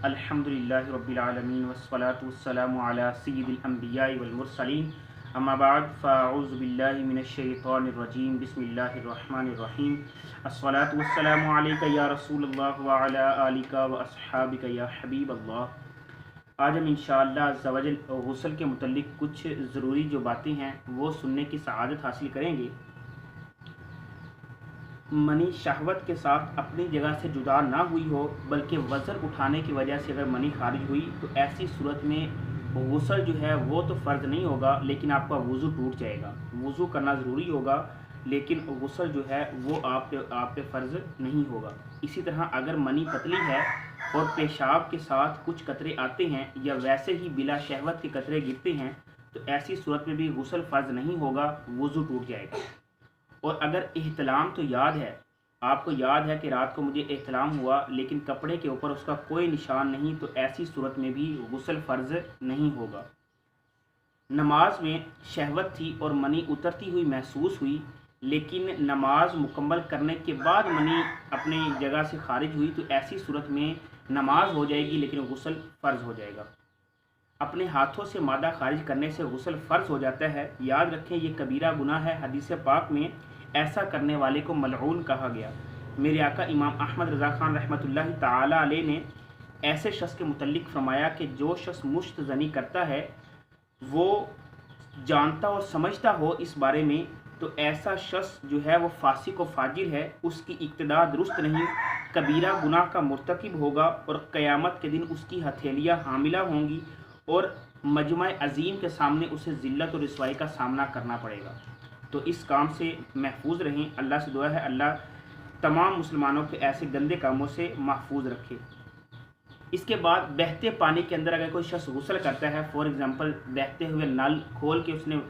अल्हम्दुलिल्लाहि रब्बिल आलमीन वस्सलातु वस्सलामु अला सय्यिदिल अंबियाइ वल मुरसलीन अम्मा बाद फ़अऊज़ु बिल्लाहि मिनश शैतानिर रजीम बिस्मिल्लाहिर रहमानिर रहीम अस्सलातु वस्सलामु अलैका या रसूलल्लाह व अला आलिका व अस्हाबिका या हबीबल्लाह। आज हम इंशाअल्लाह अज़्ज़ा वजल गुस्ल के मुतल्लिक़ कुछ ज़रूरी जो बातें हैं वो सुनने की सआदत हासिल करेंगे। मनी शहवत के साथ अपनी जगह से जुदा ना हुई हो बल्कि वज़न उठाने की वजह से अगर मनी खारिज हुई तो ऐसी सूरत में गुस्ल जो है वो तो फ़र्ज़ नहीं होगा, लेकिन आपका वज़ू टूट जाएगा। वज़ू करना ज़रूरी होगा लेकिन गुस्ल जो है वो आप पे फ़र्ज़ नहीं होगा। इसी तरह अगर मनी पतली है और पेशाब के साथ कुछ कतरे आते हैं या वैसे ही बिला शहवत के कतरे गिरते हैं तो ऐसी सूरत में भी गुस्ल फ़र्ज़ नहीं होगा, वज़ू टूट जाएगा। और अगर एहतलाम तो याद है, आपको याद है कि रात को मुझे एहतलाम हुआ लेकिन कपड़े के ऊपर उसका कोई निशान नहीं, तो ऐसी सूरत में भी गुस्ल फ़र्ज़ नहीं होगा। नमाज में शहवत थी और मनी उतरती हुई महसूस हुई, लेकिन नमाज मुकम्मल करने के बाद मनी अपनी जगह से खारिज हुई तो ऐसी सूरत में नमाज हो जाएगी लेकिन गुस्ल फ़र्ज़ हो जाएगा। अपने हाथों से मादा खारिज करने से गुस्ल फ़र्ज़ हो जाता है। याद रखें ये कबीरा गुनाह है। हदीस पाक में ऐसा करने वाले को मलऊन कहा गया। मेरे आका इमाम अहमद रज़ा ख़ान रहमतुल्लाहि ताला अलैह ने ऐसे शख्स के मुतल्लिक़ फरमाया कि जो शख्स मुश्त ज़नी करता है वो जानता और समझता हो इस बारे में तो ऐसा शख्स जो है वो फासिक व फाजिर है, उसकी इक्तदा दुरुस्त नहीं, कबीरा गुनाह का मुर्तकिब होगा और क़यामत के दिन उसकी हथेलियाँ हामिला होंगी और मजमा अज़ीम के सामने उसे ज़िल्लत और रिसवाई का सामना करना पड़ेगा। तो इस काम से महफूज रहें। अल्लाह से दुआ है अल्लाह तमाम मुसलमानों के ऐसे गंदे कामों से महफूज रखे। इसके बाद बहते पानी के अंदर अगर कोई शख्स गुस्ल करता है, फॉर एग्ज़ाम्पल बहते हुए नल खोल के उसने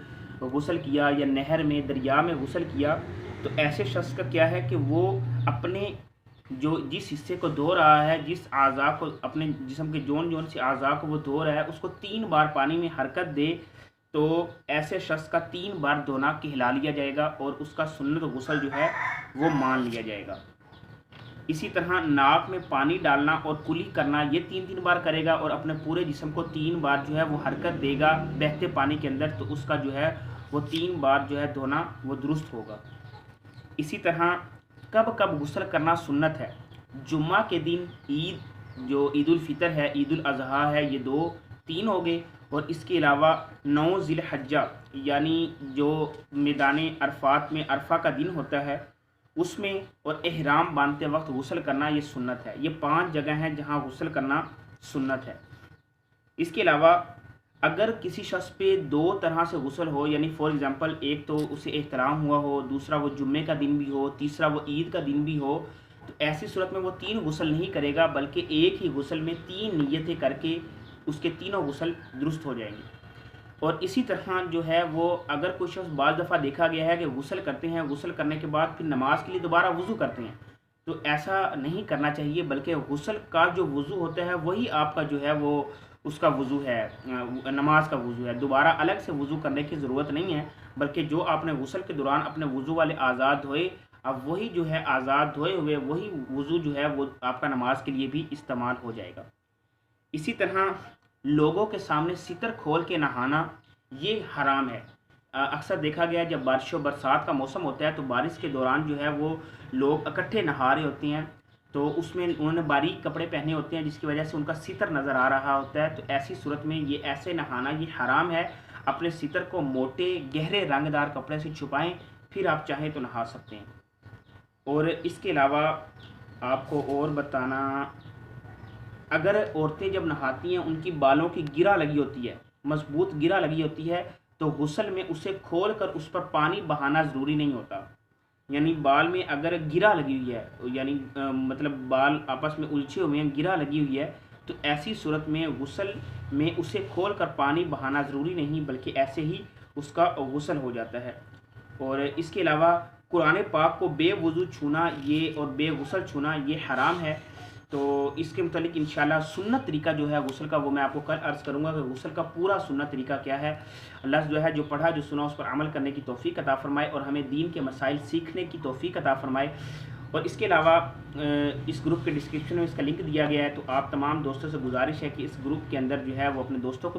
गुस्ल किया या नहर में दरिया में गुस्ल किया, तो ऐसे शख्स का क्या है कि वो अपने जो जिस हिस्से को धो रहा है, जिस आज़ा को अपने जिस्म के जोन से आज़ा को वो धो रहा है, उसको 3 बार पानी में हरकत दे तो ऐसे शख्स का 3 बार धोना कहला लिया जाएगा और उसका सुन्नत गुस्ल जो है वो मान लिया जाएगा। इसी तरह नाक में पानी डालना और कुली करना ये 3-3 बार करेगा और अपने पूरे जिस्म को 3 बार जो है वो हरकत देगा बहते पानी के अंदर, तो उसका जो है वो 3 बार जो है धोना वो दुरुस्त होगा। इसी तरह कब कब गुस्ल करना सुन्नत है। जुम्मा के दिन, ईद जो ईद उल फितर है, ईद उल अज़हा है, ये 2-3 हो गए। और इसके अलावा 9 ज़िलहज्जा यानी जो मैदान अरफात में अरफा का दिन होता है उसमें और एहराम बांधते वक्त गुस्ल करना ये सुन्नत है। ये 5 जगह हैं जहाँ गुस्ल करना सुन्नत है। इसके अलावा अगर किसी शख्स पे 2 तरह से गुस्ल हो, यानी फॉर एग्ज़ाम्पल एक तो उसे एहतराम हुआ हो, दूसरा वो जुम्मे का दिन भी हो, तीसरा वो ईद का दिन भी हो, तो ऐसी सूरत में वो 3 गुस्ल नहीं करेगा बल्कि एक ही गुस्ल में 3 नियतें करके उसके तीनों गुस्ल दुरुस्त हो जाएंगे। और इसी तरह जो है वो अगर कोई शख्स बाज़ दफ़ा देखा गया है कि गुस्ल करते हैं, गुस्ल करने के बाद फिर नमाज के लिए दोबारा वज़ू करते हैं, तो ऐसा नहीं करना चाहिए, बल्कि गुस्ल का जो वज़ू होता है वही आपका जो है वो उसका वज़ू है, नमाज का वज़ू है। दोबारा अलग से वज़ू करने की ज़रूरत नहीं है, बल्कि जो आपने गुस्ल के दौरान अपने वज़ू वाले आज़ाद धोए, अब वही जो है आज़ाद धोए हुए वही वज़ू जो है वो आपका नमाज के लिए भी इस्तेमाल हो जाएगा। इसी तरह लोगों के सामने सितर खोल के नहाना ये हराम है। अक्सर देखा गया है जब बारिश और बरसात का मौसम होता है तो बारिश के दौरान जो है वो लोग इकट्ठे नहा रहे होते हैं, तो उसमें उन्होंने बारीक कपड़े पहने होते हैं जिसकी वजह से उनका सितर नज़र आ रहा होता है। तो ऐसी सूरत में ये ऐसे नहाना ये हराम है। अपने सितर को मोटे गहरे रंगदार कपड़े से छुपाएं, फिर आप चाहें तो नहा सकते हैं। और इसके अलावा आपको और बताना, अगर औरतें जब नहाती हैं उनकी बालों की गिरा लगी होती है, मजबूत गिरा लगी होती है, तो गुस्ल में उसे खोल कर उस पर पानी बहाना ज़रूरी नहीं होता। यानी बाल में अगर गिरा लगी हुई है, यानी मतलब बाल आपस में उलझे हुए हैं, गिरा लगी हुई है, तो ऐसी सूरत में गुस्ल में उसे खोल कर पानी बहाना ज़रूरी नहीं, बल्कि ऐसे ही उसका गुस्ल हो जाता है। और इसके अलावा कुरान पाक को बेवुज़ू छूना ये और बेगुस्ल छूना ये हराम है। तो इसके मुतालिक इंशाल्लाह सुन्नत तरीका जो है गुस्ल का वो मैं आपको कल अर्ज़ करूँगा कि गुस्ल का पूरा सुन्नत तरीका क्या है। अल्लाह जो है जो पढ़ा जो सुना उस पर अमल करने की तौफ़ीक अता फ़रमाए और हमें दीन के मसाइल सीखने की तौफ़ीक अता फ़रमाए। और इसके अलावा इस ग्रुप के डिस्क्रिप्शन में इसका लिंक दिया गया है, तो आप तमाम दोस्तों से गुजारिश है कि इस ग्रुप के अंदर जो है वो अपने दोस्तों को भी